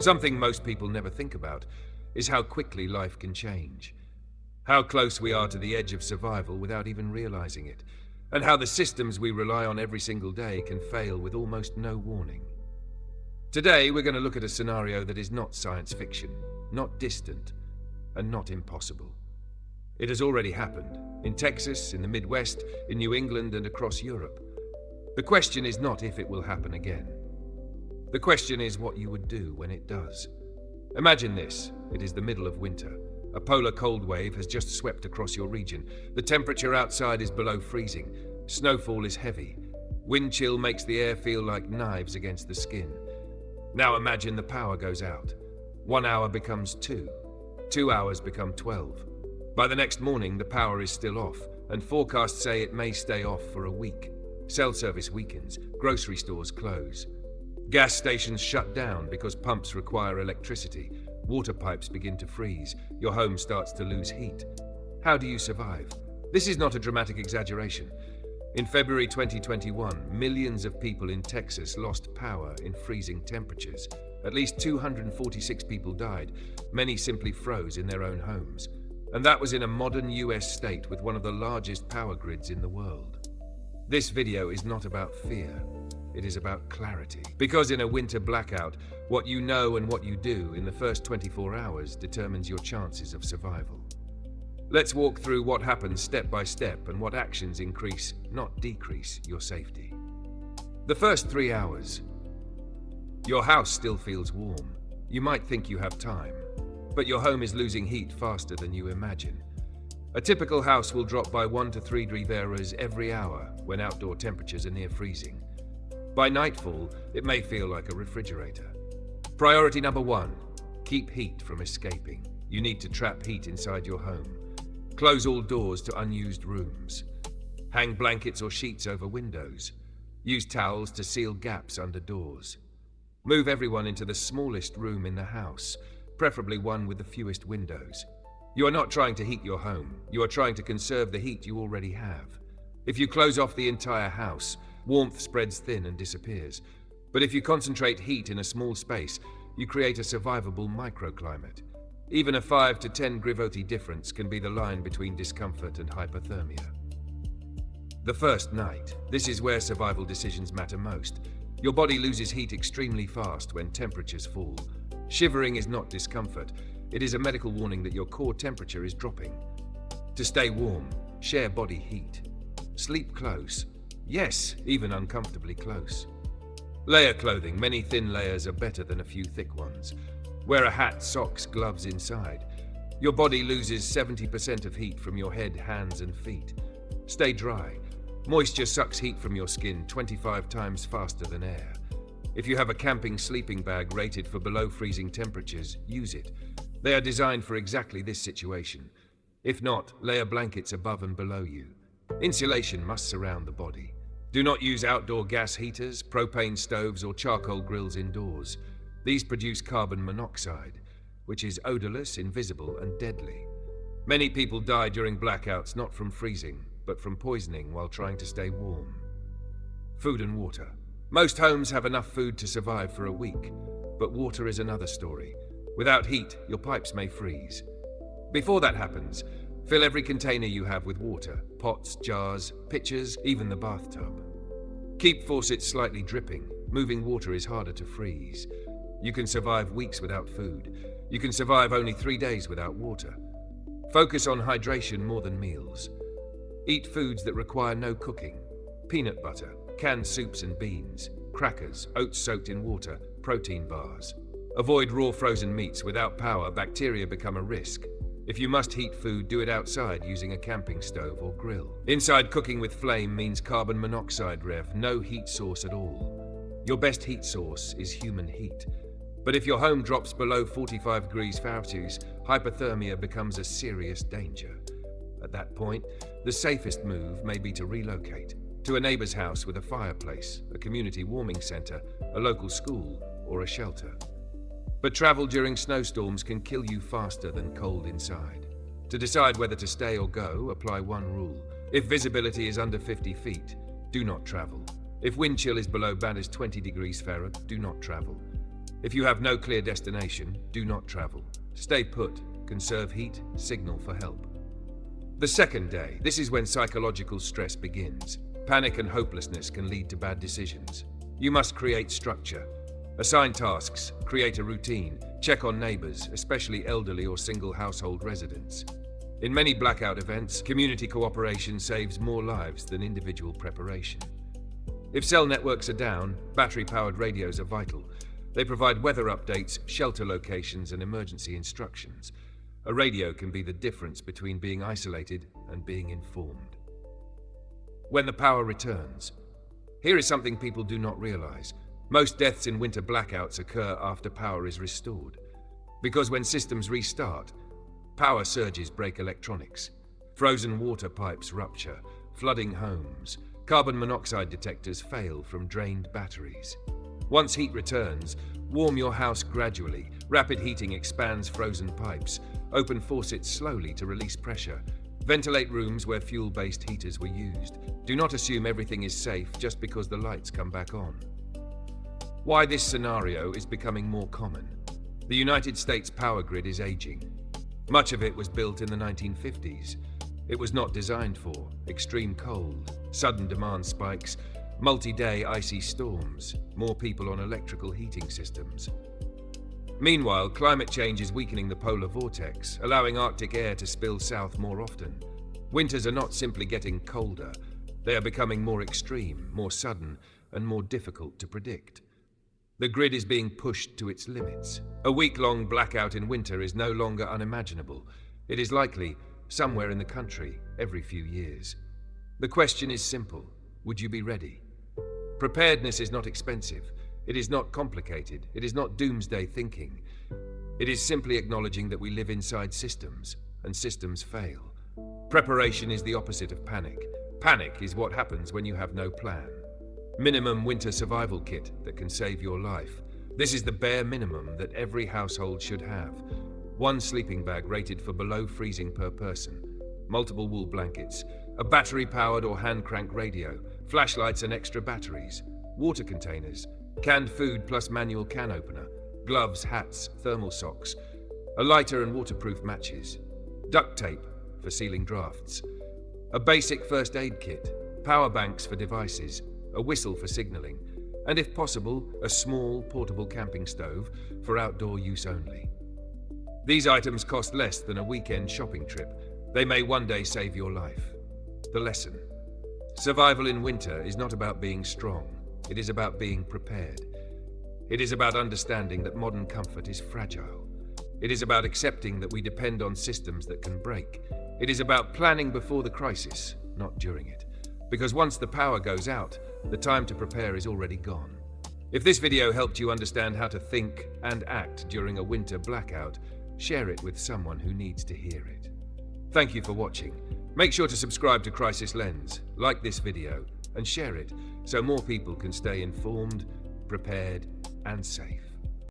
Something most people never think about is how quickly life can change. How close we are to the edge of survival without even realizing it, and how the systems we rely on every single day can fail with almost no warning. Today, we're going to look at a scenario that is not science fiction, not distant, and not impossible. It has already happened, in Texas, in the Midwest, in New England, and across Europe. The question is not if it will happen again. The question is what you would do when it does. Imagine this. It is the middle of winter. A polar cold wave has just swept across your region. The temperature outside is below freezing. Snowfall is heavy. Wind chill makes the air feel like knives against the skin. Now imagine the power goes out. 1 hour becomes 2. 2 hours become 12. By the next morning, the power is still off, and forecasts say it may stay off for a week. Cell service weakens. Grocery stores close. Gas stations shut down because pumps require electricity. Water pipes begin to freeze. Your home starts to lose heat. How do you survive? This is not a dramatic exaggeration. In February 2021, millions of people in Texas lost power in freezing temperatures. At least 246 people died. Many simply froze in their own homes. And that was in a modern US state with one of the largest power grids in the world. This video is not about fear. It is about clarity. Because in a winter blackout, what you know and what you do in the first 24 hours determines your chances of survival. Let's walk through what happens step by step and what actions increase, not decrease, your safety. The first 3 hours. Your house still feels warm. You might think you have time, but your home is losing heat faster than you imagine. A typical house will drop by 1 to 3 degrees every hour when outdoor temperatures are near freezing. By nightfall, it may feel like a refrigerator. Priority number 1, keep heat from escaping. You need to trap heat inside your home. Close all doors to unused rooms. Hang blankets or sheets over windows. Use towels to seal gaps under doors. Move everyone into the smallest room in the house, preferably one with the fewest windows. You are not trying to heat your home. You are trying to conserve the heat you already have. If you close off the entire house, warmth spreads thin and disappears. But if you concentrate heat in a small space, you create a survivable microclimate. Even a 5 to 10 gravity difference can be the line between discomfort and hypothermia. The first night. This is where survival decisions matter most. Your body loses heat extremely fast when temperatures fall. Shivering is not discomfort. It is a medical warning that your core temperature is dropping. To stay warm, share body heat. Sleep close. Yes, even uncomfortably close. Layer clothing. Many thin layers are better than a few thick ones. Wear a hat, socks, gloves inside. Your body loses 70% of heat from your head, hands, and feet. Stay dry. Moisture sucks heat from your skin 25 times faster than air. If you have a camping sleeping bag rated for below freezing temperatures, use it. They are designed for exactly this situation. If not, layer blankets above and below you. Insulation must surround the body. Do not use outdoor gas heaters, propane stoves, or charcoal grills indoors. These produce carbon monoxide, which is odorless, invisible, and deadly. Many people die during blackouts not from freezing, but from poisoning while trying to stay warm. Food and water. Most homes have enough food to survive for a week, but water is another story. Without heat, your pipes may freeze. Before that happens, fill every container you have with water, pots, jars, pitchers, even the bathtub. Keep faucets slightly dripping. Moving water is harder to freeze. You can survive weeks without food. You can survive only 3 days without water. Focus on hydration more than meals. Eat foods that require no cooking. Peanut butter, canned soups and beans, crackers, oats soaked in water, protein bars. Avoid raw frozen meats. Without power, bacteria become a risk. If you must heat food, do it outside using a camping stove or grill. Inside cooking with flame means carbon monoxide rev, no heat source at all. Your best heat source is human heat. But if your home drops below 45 degrees Celsius, hypothermia becomes a serious danger. At that point, the safest move may be to relocate to a neighbor's house with a fireplace, a community warming center, a local school, or a shelter. But travel during snowstorms can kill you faster than cold inside. To decide whether to stay or go, apply one rule. If visibility is under 50 feet, do not travel. If wind chill is below -20 degrees Fahrenheit, do not travel. If you have no clear destination, do not travel. Stay put, conserve heat, signal for help. The second day, this is when psychological stress begins. Panic and hopelessness can lead to bad decisions. You must create structure. Assign tasks, create a routine, check on neighbors, especially elderly or single household residents. In many blackout events, community cooperation saves more lives than individual preparation. If cell networks are down, battery-powered radios are vital. They provide weather updates, shelter locations, and emergency instructions. A radio can be the difference between being isolated and being informed. When the power returns. Here is something people do not realize. Most deaths in winter blackouts occur after power is restored. Because when systems restart, power surges break electronics. Frozen water pipes rupture, flooding homes. Carbon monoxide detectors fail from drained batteries. Once heat returns, warm your house gradually. Rapid heating expands frozen pipes. Open faucets slowly to release pressure. Ventilate rooms where fuel-based heaters were used. Do not assume everything is safe just because the lights come back on. Why this scenario is becoming more common. The United States power grid is aging. Much of it was built in the 1950s. It was not designed for extreme cold, sudden demand spikes, multi-day icy storms, more people on electrical heating systems. Meanwhile, climate change is weakening the polar vortex, allowing Arctic air to spill south more often. Winters are not simply getting colder, they are becoming more extreme, more sudden, and more difficult to predict. The grid is being pushed to its limits. A week-long blackout in winter is no longer unimaginable. It is likely somewhere in the country every few years. The question is simple. Would you be ready? Preparedness is not expensive. It is not complicated. It is not doomsday thinking. It is simply acknowledging that we live inside systems, and systems fail. Preparation is the opposite of panic. Panic is what happens when you have no plan. Minimum winter survival kit that can save your life. This is the bare minimum that every household should have. One sleeping bag rated for below freezing per person. Multiple wool blankets. A battery-powered or hand-crank radio. Flashlights and extra batteries. Water containers. Canned food plus manual can opener. Gloves, hats, thermal socks. A lighter and waterproof matches. Duct tape for sealing drafts. A basic first aid kit. Power banks for devices. A whistle for signaling. And if possible, a small portable camping stove for outdoor use only. These items cost less than a weekend shopping trip. They may one day save your life. The lesson. Survival in winter is not about being strong. It is about being prepared. It is about understanding that modern comfort is fragile. It is about accepting that we depend on systems that can break. It is about planning before the crisis, not during it. Because once the power goes out, the time to prepare is already gone. If this video helped you understand how to think and act during a winter blackout, share it with someone who needs to hear it. Thank you for watching. Make sure to subscribe to Crisis Lens, like this video, and share it so more people can stay informed, prepared, and safe.